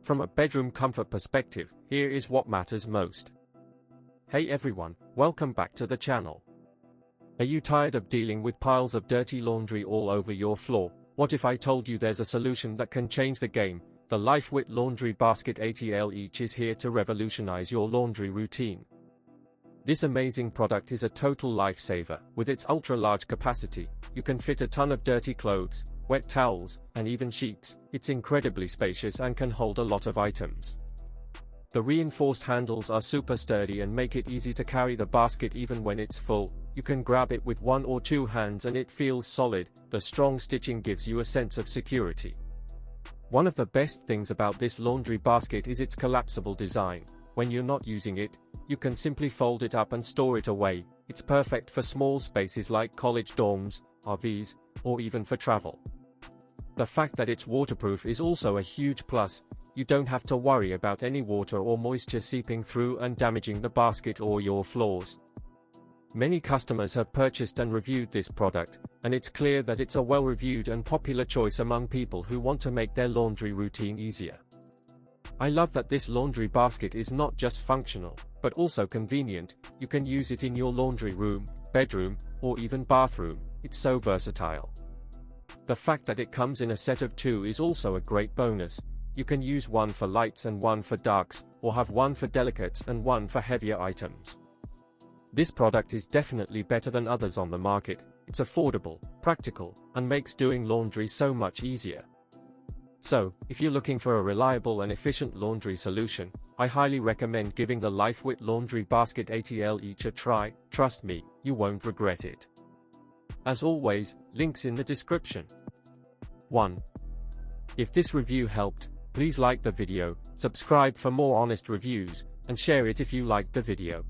From a bedroom comfort perspective, here is what matters most. Hey everyone, welcome back to the channel. Are you tired of dealing with piles of dirty laundry all over your floor? What if I told you there's a solution that can change the game? The Lifewit Laundry Basket ATL each is here to revolutionize your laundry routine. This amazing product is a total lifesaver. With its ultra-large capacity, you can fit a ton of dirty clothes, wet towels, and even sheets. It's incredibly spacious and can hold a lot of items. The reinforced handles are super sturdy and make it easy to carry the basket even when it's full. You can grab it with one or two hands and it feels solid. The strong stitching gives you a sense of security. One of the best things about this laundry basket is its collapsible design. When you're not using it, you can simply fold it up and store it away. It's perfect for small spaces like college dorms, RVs, or even for travel. The fact that it's waterproof is also a huge plus. You don't have to worry about any water or moisture seeping through and damaging the basket or your floors. Many customers have purchased and reviewed this product, and it's clear that it's a well-reviewed and popular choice among people who want to make their laundry routine easier. I love that this laundry basket is not just functional, but also convenient. You can use it in your laundry room, bedroom, or even bathroom. It's so versatile. The fact that it comes in a set of two is also a great bonus. You can use one for lights and one for darks, or have one for delicates and one for heavier items. This product is definitely better than others on the market. It's affordable, practical, and makes doing laundry so much easier. So, if you're looking for a reliable and efficient laundry solution, I highly recommend giving the Lifewit Laundry Basket ATL each a try. Trust me, you won't regret it. As always, links in the description. 1. If this review helped, please like the video, subscribe for more honest reviews, and share it if you liked the video.